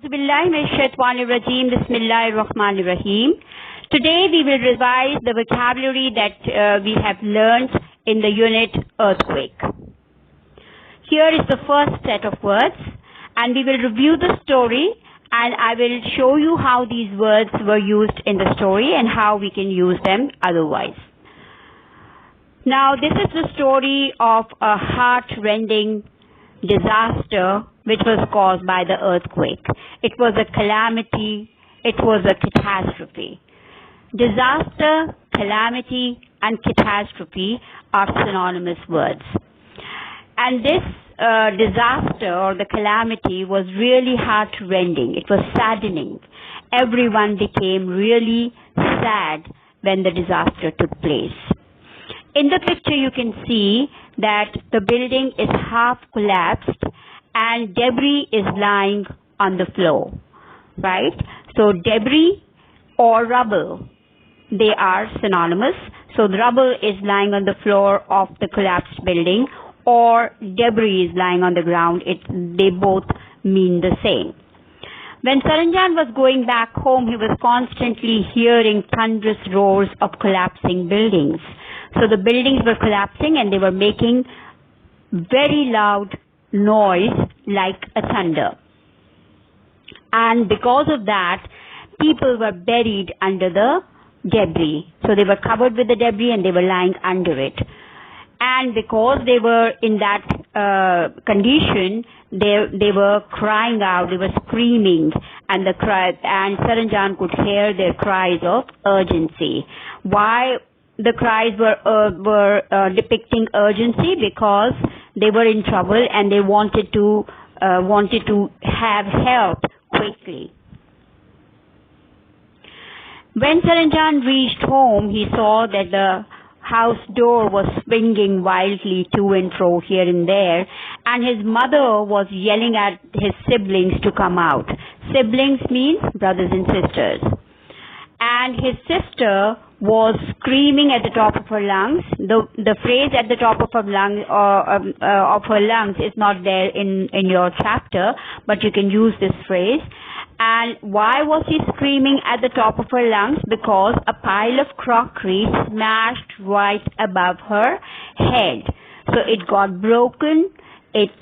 Bismillahirrahmanirrahim. Today we will revise the vocabulary that we have learnt in the unit earthquake. Here is the first set of words, and we will review the story, and I will show you how these words were used in the story and how we can use them otherwise. Now, this is the story of a heart-rending disaster which was caused by the earthquake. It was a calamity, it was a catastrophe. Disaster, calamity, and catastrophe are synonymous words. And this disaster or the calamity was really heart-rending. It was saddening. Everyone became really sad when the disaster took place. In the picture you can see that the building is half collapsed and debris is lying on the floor, right? So debris or rubble, they are synonymous. So the rubble is lying on the floor of the collapsed building, or debris is lying on the ground. They both mean the same. When Saranjan was going back home, he was constantly hearing thunderous roars of collapsing buildings. So the buildings were collapsing and they were making very loud noise like a thunder. And because of that, people were buried under the debris. So they were covered with the debris and they were lying under it. And because they were in that condition, they were crying out, they were screaming, and Saranjan could hear their cries of urgency. Why the cries were depicting urgency? Because they were in trouble and they wanted to have help quickly. When Saranjan reached home, he saw that the house door was swinging wildly to and fro here and there, and his mother was yelling at his siblings to come out. Siblings means brothers and sisters. And his sister was screaming at the top of her lungs. The phrase at the top of her lungs is not there in your chapter, but you can use this phrase. And why was she screaming at the top of her lungs? Because a pile of crockery smashed right above her head. So it got broken, it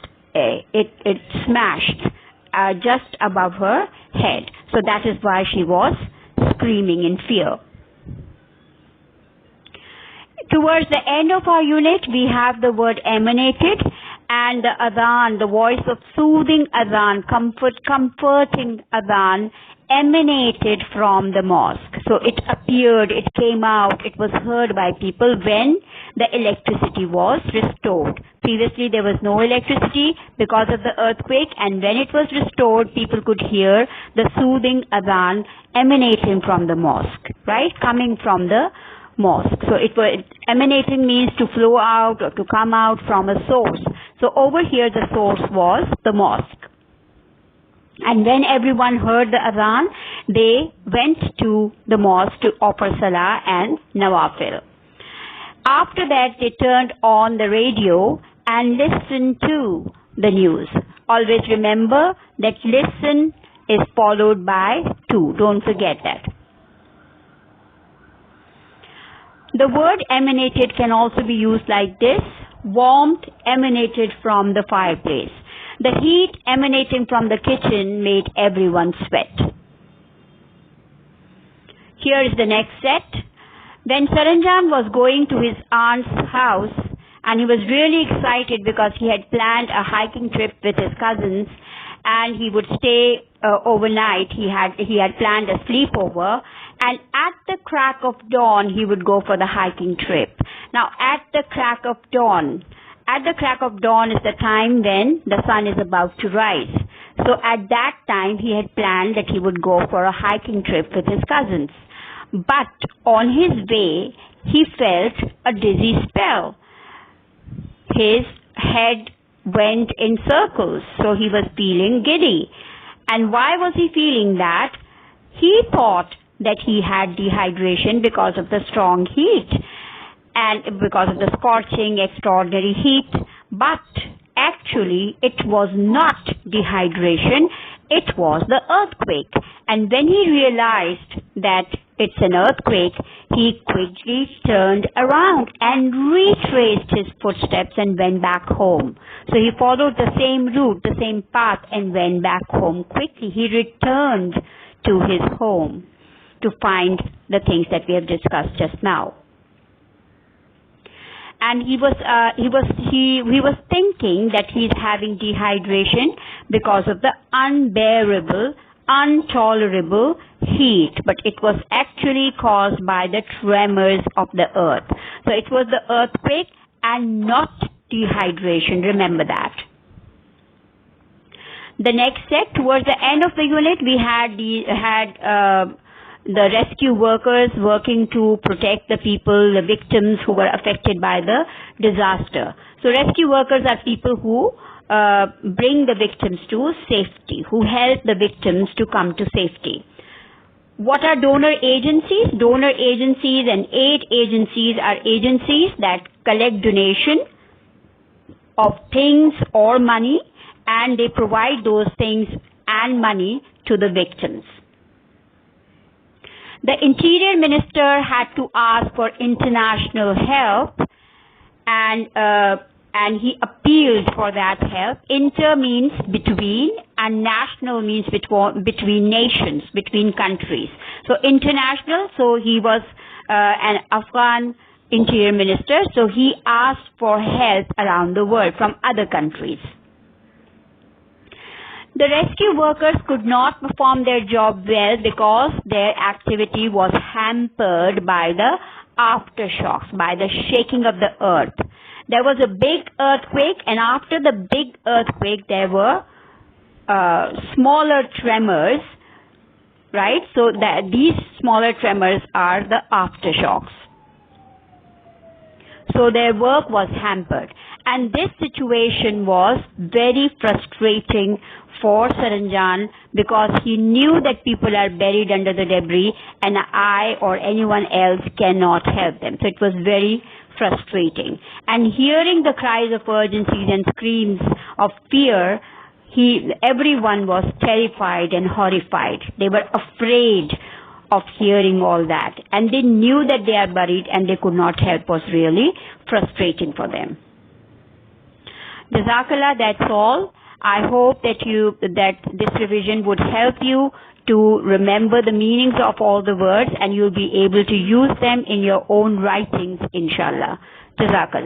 smashed just above her head. So that is why she was screaming in fear. Towards the end of our unit, we have the word emanated, and the adhan, the voice of soothing adhan, comforting adhan, emanated from the mosque. So it appeared, it came out, it was heard by people when the electricity was restored. Previously there was no electricity because of the earthquake, and when it was restored, people could hear the soothing adhan emanating from the mosque, right? Coming from the mosque. So emanating means to flow out or to come out from a source. So over here the source was the mosque. And when everyone heard the adhan, they went to the mosque to offer salah and nawafil. After that, they turned on the radio and listened to the news. Always remember that listen is followed by to. Don't forget that. The word emanated can also be used like this. Warmth emanated from the fireplace. The heat emanating from the kitchen made everyone sweat. Here is the next set. When Saranjan was going to his aunt's house, and he was really excited because he had planned a hiking trip with his cousins, and he would stay overnight. He had planned a sleepover, and at the crack of dawn he would go for the hiking trip. Now at the crack of dawn is the time when the sun is about to rise. So at that time he had planned that he would go for a hiking trip with his cousins. But on his way he felt a dizzy spell. His head went in circles, so he was feeling giddy. And why was he feeling that? He thought that he had dehydration because of the strong heat and because of the scorching, extraordinary heat. But actually, it was not dehydration. It was the earthquake. And when he realized that it's an earthquake, he quickly turned around and retraced his footsteps and went back home. So he followed the same route, the same path, and went back home quickly. He returned to his home to find the things that we have discussed just now. And he was thinking that he's having dehydration because of the unbearable, intolerable heat, but it was actually caused by the tremors of the earth. So it was the earthquake and not dehydration. Remember that. The next set, towards the end of the unit, we had the rescue workers working to protect the people, the victims who were affected by the disaster. So rescue workers are people who bring the victims to safety, who help the victims to come to safety. What are donor agencies? Donor agencies and aid agencies are agencies that collect donation of things or money, and they provide those things and money to the victims. The Interior Minister had to ask for international help, and he appealed for that help. Inter means between, and national means between nations, between countries. So international, so he was an Afghan Interior Minister, so he asked for help around the world from other countries. The rescue workers could not perform their job well because their activity was hampered by the aftershocks, by the shaking of the earth. There was a big earthquake, and after the big earthquake there were smaller tremors, right? So these smaller tremors are the aftershocks. So their work was hampered. And this situation was very frustrating for Saranjan because he knew that people are buried under the debris and I or anyone else cannot help them. So it was very frustrating. And hearing the cries of urgencies and screams of fear, everyone was terrified and horrified. They were afraid of hearing all that. And they knew that they are buried and they could not help. Was really frustrating for them. Jazakallah, that's all. I hope that this revision would help you to remember the meanings of all the words, and you'll be able to use them in your own writings, inshallah. Jazakallah.